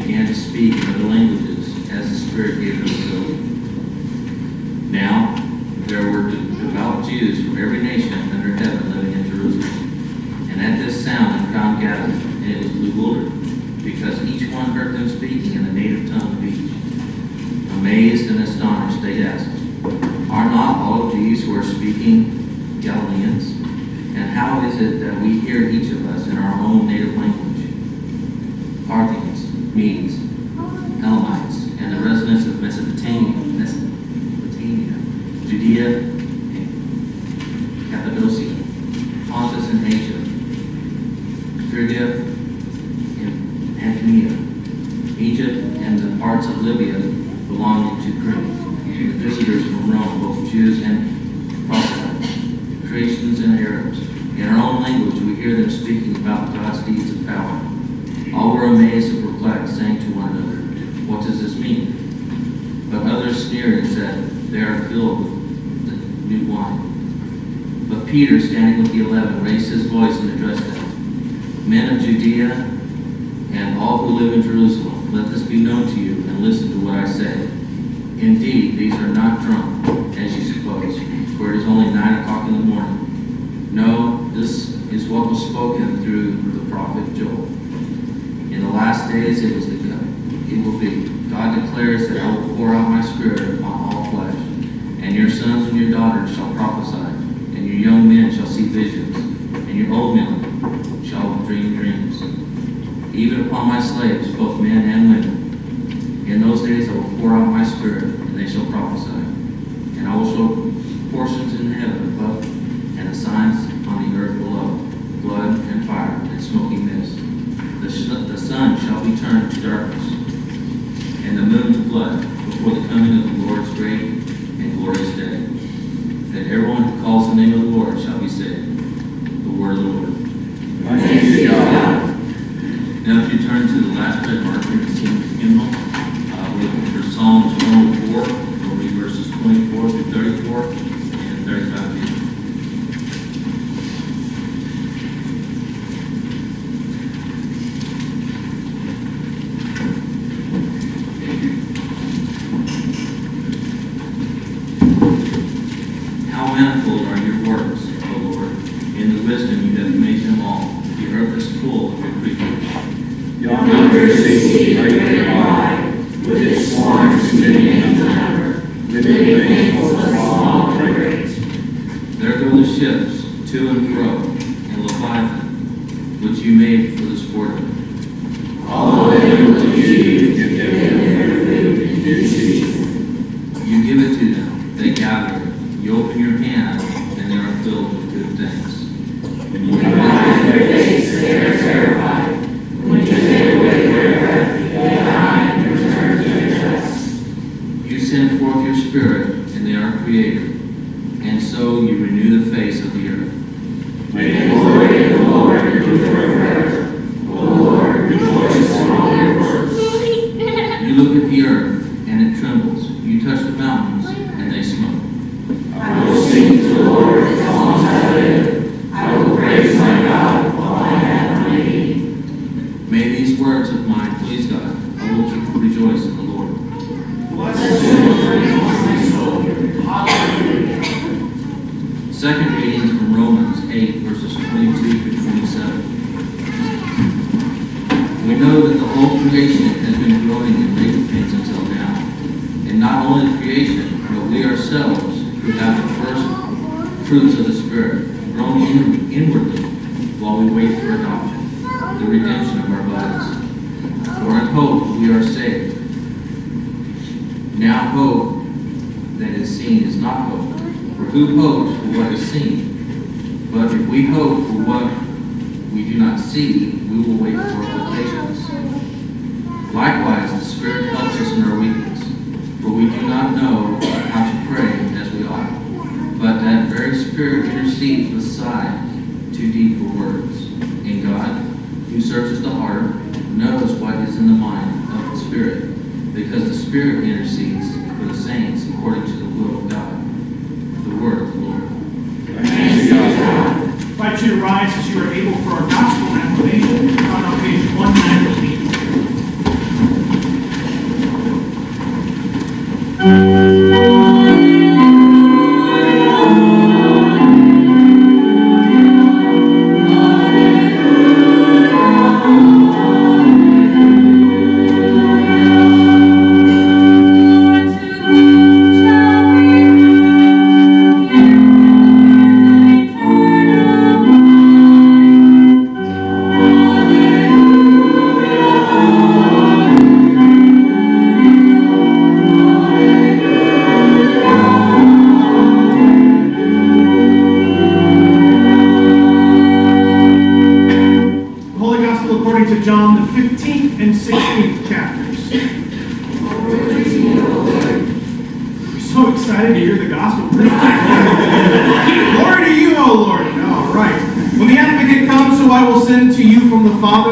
began to speak in other languages as the Spirit gave them ability. Now there were devout Jews from every nation under heaven living in Jerusalem. And at this sound the crowd gathered, and it was bewildered, because each one heard them speaking in the native tongue of each. Amazed and astonished, they asked, "Are not all of these who are speaking Galileans? And how is it that we hear each of us in our own native language? Parthians, Medes, Elamites, and the residents of Mesopotamia, Judea, and Cappadocia, Pontus and Asia, Phrygia and Pannonia, Egypt, and the parts of Libya belonging to Crete, the visitors from Rome, both Jews and proselytes, Cretans and Arabs. In our own language we hear them speaking about God's deeds of power." All were amazed and perplexed, saying to one another, "What does this mean?" But others sneered and said, "They are filled with the new wine." But Peter, standing with the 11, raised his voice and addressed them, "Men of Judea and all who live in Jerusalem, let this be known to you, and listen to what I say. Indeed, these are not drunk, as you suppose, for it is only 9 o'clock in the morning. No, this is what was spoken through the prophet Joel. In the last days it will be. God declares that I will pour out my Spirit on all flesh, and your sons and your daughters shall prophesy, and your young men shall see visions, and your old men shall dream dreams. Even upon my slaves, both men and women. In those days I will pour out my Spirit, and they shall prophesy. And I will show portions in heaven above, and the signs on the earth below, blood and fire and smoky mist. The sun shall be turned to darkness, and the moon to blood, before the coming of the Lord's great and glorious day. That everyone who calls the name of the Lord shall be saved." The word of the Lord. Thanks be to God. Now if you turn to the last red marker in the hymnal, we're looking for Psalms 104. We'll read verses 24 through 34 and 35b. How manifold are your works, O Lord! In the wisdom you have made them all. The earth is full of your creatures. Yonder is the sea great and wide, with its swarms many and number, living things both small and great. There go the ships to and fro, and Leviathan, which you made for the sport of it. All of them which you give them their food in due season. You give it to them, they gather it. You open your hand, and they are filled with good things. When you hide their face, they are terrified. When you take away their breath, they die and return to their dust. You send forth your Spirit, and they are created, and so you renew the face of the earth. May the glory of the Lord endure forever. O Lord, rejoice in all your works. You look at the earth, and it trembles. You touch the mountains, and they smoke. I will sing to the Lord as long as I live. I will praise my God while I have my being. May these words of mine please God. I will rejoice in the Lord. Bless the Lord, my soul. Hallelujah. Second reading is from Romans 8, verses 22 through 27. We know that the whole creation has been groaning in labor pains until now. And not only the creation, but we ourselves, who have the first fruits of the Spirit, groan inwardly while we wait for adoption, the redemption of our bodies. For in hope we are saved. Now hope that is seen is not hope. For who hopes for what is seen? But if we hope for what we do not see, we will wait for it with patience. Likewise, the Spirit helps us in our weakness, for we do not know how to pray as we ought. But that very Spirit intercedes beside too deep for words. And God, who searches the heart, knows what is in the mind of the Spirit, because the Spirit intercedes for the saints according to the will of God. The word of the Lord. Thanks be to God. Invite you to rise as you are able for our gospel acclamation. On page 119.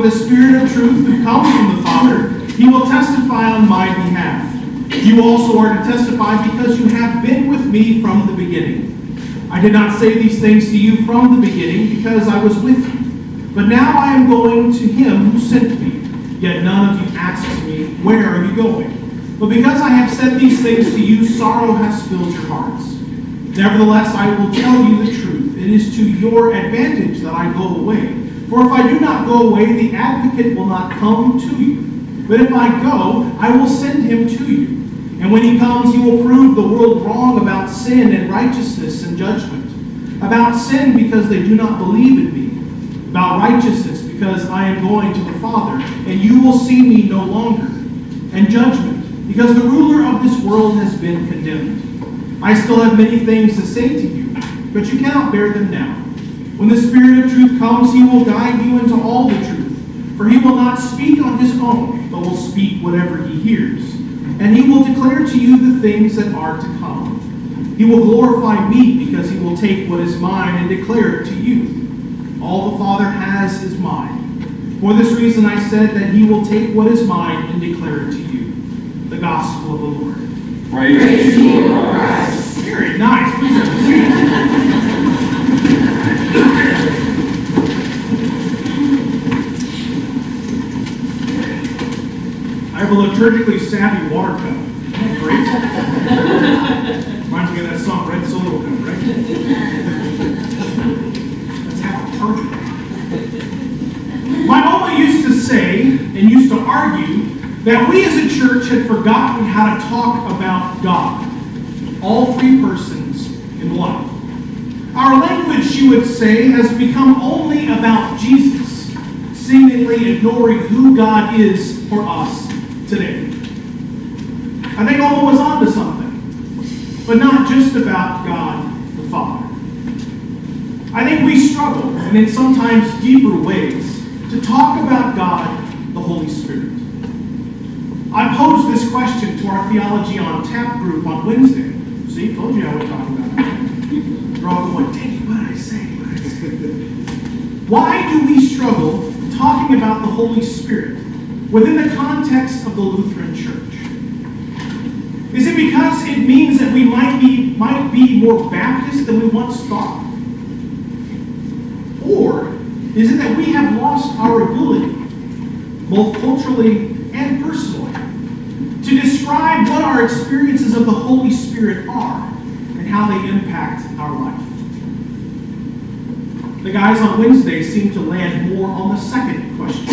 The Spirit of truth who comes from the Father, he will testify on my behalf. You also are to testify because you have been with me from the beginning. I did not say these things to you from the beginning because I was with you. But now I am going to him who sent me. Yet none of you asks me, where are you going? But because I have said these things to you, sorrow has filled your hearts. Nevertheless, I will tell you the truth. It is to your advantage that I go away. For if I do not go away, the advocate will not come to you. But if I go, I will send him to you. And when he comes, he will prove the world wrong about sin and righteousness and judgment. About sin, because they do not believe in me. About righteousness, because I am going to the Father, and you will see me no longer. And judgment, because the ruler of this world has been condemned. I still have many things to say to you, but you cannot bear them now. When the Spirit of truth comes, he will guide you into all the truth. For he will not speak on his own, but will speak whatever he hears. And he will declare to you the things that are to come. He will glorify me, because he will take what is mine and declare it to you. All the Father has is mine. For this reason I said that he will take what is mine and declare it to you. The gospel of the Lord. Praise to you, Lord Christ. Very nice. Please have a seat. I have a liturgically savvy water cup. Great. Reminds me of that song, Red Solo Cup, right? Let's have a party. My mama used to say and used to argue that we as a church had forgotten how to talk about God. All three persons in one. Our language, she would say, has become only about Jesus, seemingly ignoring who God is for us today. I think Oma was onto something, but not just about God the Father. I think we struggle, and in sometimes deeper ways, to talk about God the Holy Spirit. I posed this question to our Theology on Tap group on Wednesday. See, told you I was talking about it. They're all going, dang it, what did I say? Why do we struggle talking about the Holy Spirit within the context of the Lutheran Church? Is it because it means that we might be more Baptist than we once thought? Or is it that we have lost our ability, both culturally and personally, to describe what our experiences of the Holy Spirit are and how they impact our life? The guys on Wednesday seem to land more on the second question.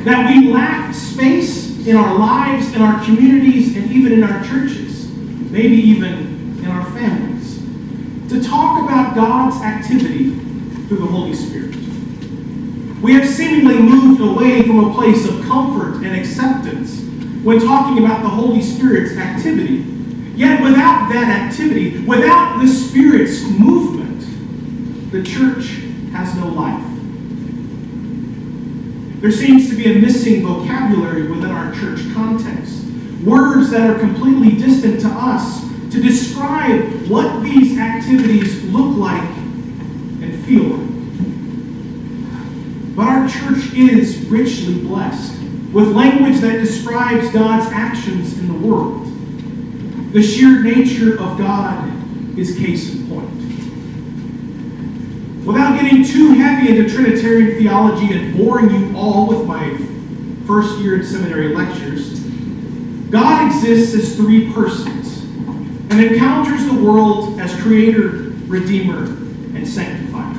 That we lack space in our lives, in our communities, and even in our churches, maybe even in our families, to talk about God's activity through the Holy Spirit. We have seemingly moved away from a place of comfort and acceptance when talking about the Holy Spirit's activity. Yet without that activity, without the Spirit's movement, the church has no life. There seems to be a missing vocabulary within our church context. Words that are completely distant to us to describe what these activities look like and feel like. But our church is richly blessed with language that describes God's actions in the world. The sheer nature of God is case in point. Without getting too heavy into Trinitarian theology and boring you all with my first year in seminary lectures, God exists as three persons and encounters the world as creator, redeemer, and sanctifier.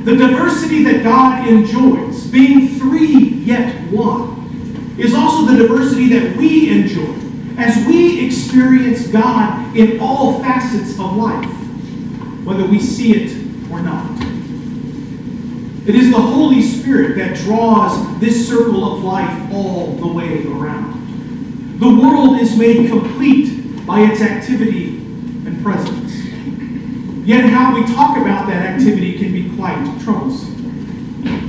The diversity that God enjoys, being three yet one, is also the diversity that we enjoy as we experience God in all facets of life, whether we see it or not. It is the Holy Spirit that draws this circle of life all the way around. The world is made complete by its activity and presence. Yet how we talk about that activity can be quite troublesome.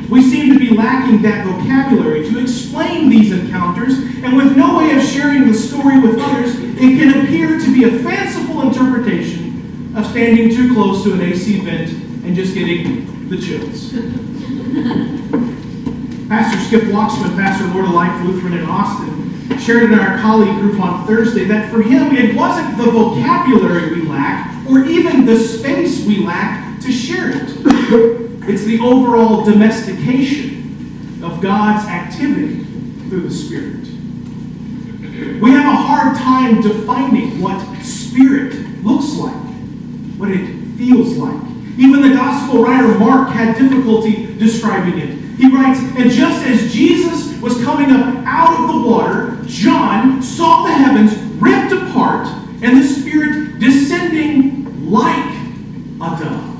We seem to be lacking that vocabulary to explain these encounters, and with no way of sharing the story with others, it can appear to be a fanciful interpretation of standing too close to an AC vent and just getting the chills. Pastor Skip Waxman, pastor of Lord of Life Lutheran in Austin, shared in our colleague group on Thursday that for him it wasn't the vocabulary we lack or even the space we lack to share it. It's the overall domestication of God's activity through the Spirit. We have a hard time defining what Spirit looks like, what it feels like. Even the Gospel writer Mark had difficulty describing it. He writes, "And just as Jesus was coming up out of the water, John saw the heavens ripped apart and the Spirit descending like a dove."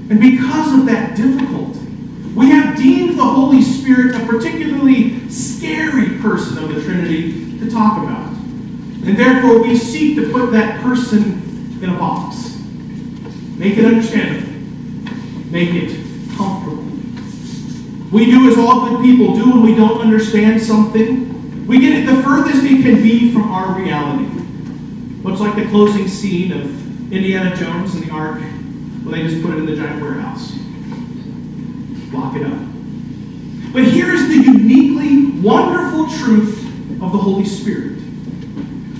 And because of that difficulty, we have deemed the Holy Spirit a particularly scary person of the Trinity to talk about. And therefore we seek to put that person in a box. Make it understandable. Make it comfortable. We do as all good people do when we don't understand something. We get it the furthest it can be from our reality. Much like the closing scene of Indiana Jones and the Ark, where they just put it in the giant warehouse. Lock it up. But here's the uniquely wonderful truth of the Holy Spirit.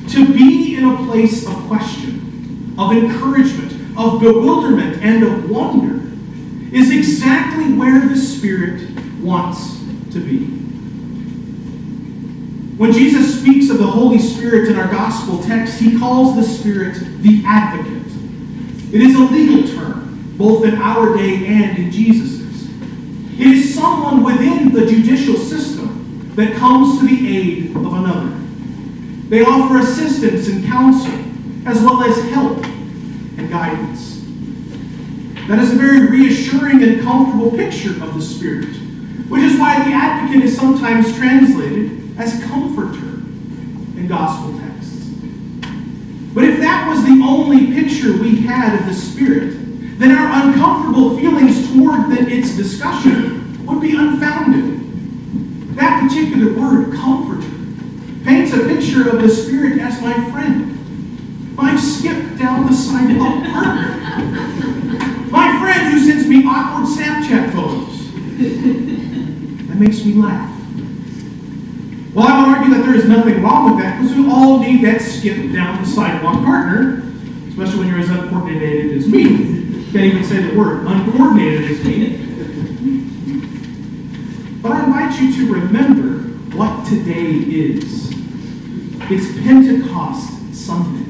To be in a place of question, of encouragement, of bewilderment, and of wonder is exactly where the Spirit wants to be. When Jesus speaks of the Holy Spirit in our gospel text, he calls the Spirit the Advocate. It is a legal term, both in our day and in Jesus's. It is someone within the judicial system that comes to the aid of another. They offer assistance and counsel, as well as help and guidance. That is a very reassuring and comfortable picture of the Spirit, which is why the Advocate is sometimes translated as comforter in gospel texts. But if that was the only picture we had of the Spirit, then our uncomfortable feelings toward its discussion would be unfounded. That particular word, comforter, paints a picture of the Spirit as my friend, my skip down the sidewalk partner, my friend who sends me awkward Snapchat photos. That makes me laugh. Well, I would argue that there is nothing wrong with that, because we all need that skip down the sidewalk partner, especially when you're as uncoordinated as me. Can't even say the word, uncoordinated as me. But I invite you to remember what today is. It's Pentecost Sunday.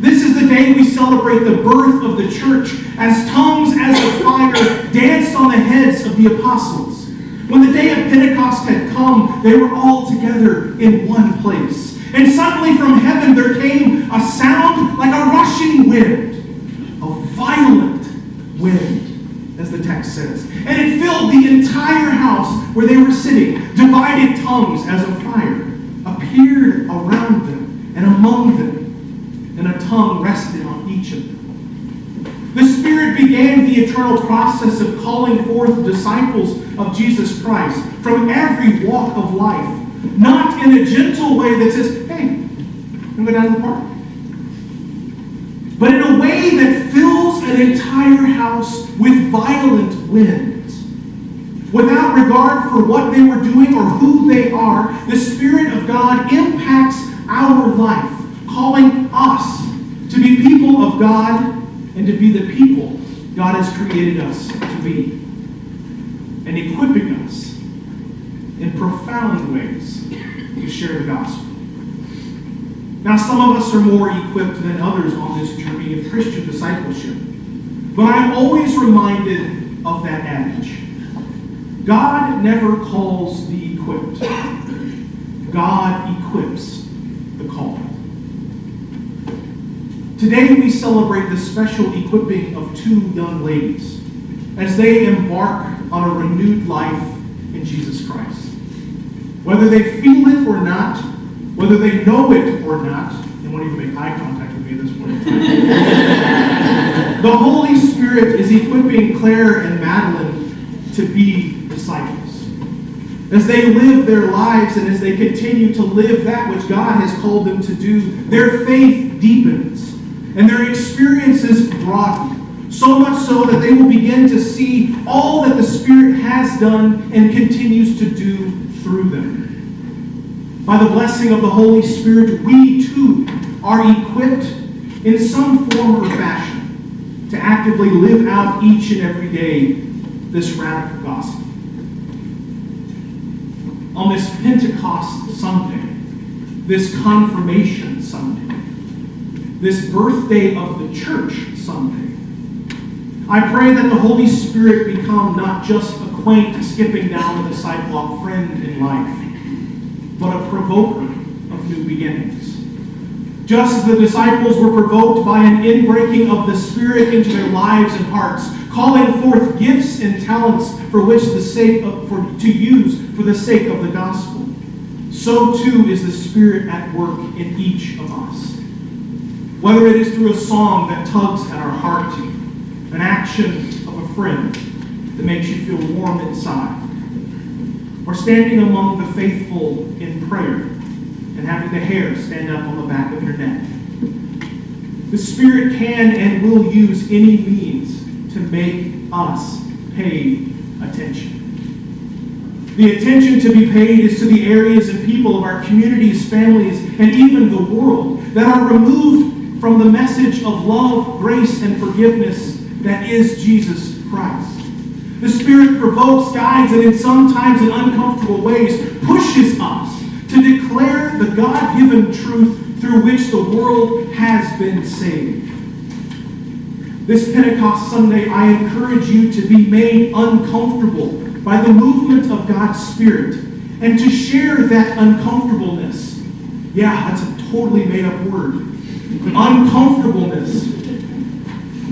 This is the day we celebrate the birth of the church as tongues as of fire danced on the heads of the apostles. When the day of Pentecost had come, they were all together in one place. And suddenly from heaven there came a sound like a rushing wind, a violent wind, as the text says. And it filled the entire house where they were sitting. Divided tongues as of fire appeared around them and among them, and a tongue rested on each of them. The Spirit began the eternal process of calling forth disciples of Jesus Christ from every walk of life, not in a gentle way that says, "Hey, I'm going to go down to the park," but in a way that fills an entire house with violent winds. Without regard for what they were doing or who they are, the Spirit of God impacts our life, calling us to be people of God and to be the people God has created us to be, and equipping us in profound ways to share the gospel. Now, some of us are more equipped than others on this journey of Christian discipleship. But I'm always reminded of that adage. God never calls the equipped. God equips the called. Today we celebrate the special equipping of two young ladies as they embark on a renewed life in Jesus Christ. Whether they feel it or not, whether they know it or not, they won't even make eye contact with me at this point in time. The Holy Spirit is equipping Claire and Madeline to be disciples. As they live their lives and as they continue to live that which God has called them to do, their faith deepens and their experiences broaden, so much so that they will begin to see all that the Spirit has done and continues to do through them. By the blessing of the Holy Spirit, we too are equipped in some form or fashion to actively live out each and every day this radical gospel. On this Pentecost Sunday, this Confirmation Sunday, this birthday of the church Sunday, I pray that the Holy Spirit become not just a quaint skipping down the sidewalk friend in life, but a provoker of new beginnings. Just as the disciples were provoked by an inbreaking of the Spirit into their lives and hearts, calling forth gifts and talents for which to use for the sake of the gospel, so too is the Spirit at work in each of us. Whether it is through a song that tugs at our heart, an action of a friend that makes you feel warm inside, or standing among the faithful in prayer and having the hair stand up on the back of your neck. The Spirit can and will use any means to make us pay attention. The attention to be paid is to the areas and people of our communities, families, and even the world that are removed from the message of love, grace, and forgiveness that is Jesus Christ. The Spirit provokes, guides, and in sometimes in uncomfortable ways pushes us to declare the God-given truth through which the world has been saved. This Pentecost Sunday, I encourage you to be made uncomfortable by the movement of God's Spirit and to share that uncomfortableness. Yeah, that's a totally made-up word. Uncomfortableness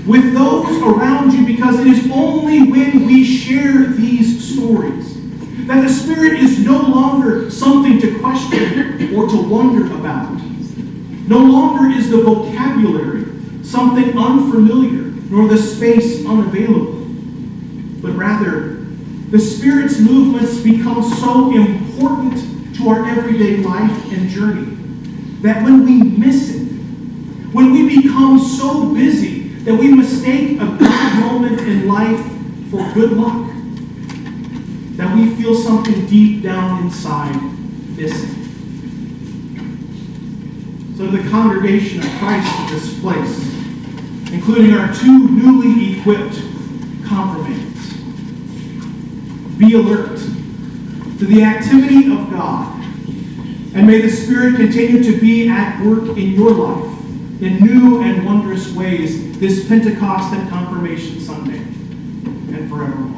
with those around you, because it is only when we share these stories that the Spirit is no longer something to question or to wonder about. No longer is the vocabulary something unfamiliar, nor the space unavailable. But rather, the Spirit's movements become so important to our everyday life and journey that when we miss it, when we become so busy that we mistake a good moment in life for good luck, that we feel something deep down inside missing. So to the congregation of Christ in this place, including our two newly equipped confirmands, be alert to the activity of God, and may the Spirit continue to be at work in your life in new and wondrous ways this Pentecost and Confirmation Sunday and forevermore.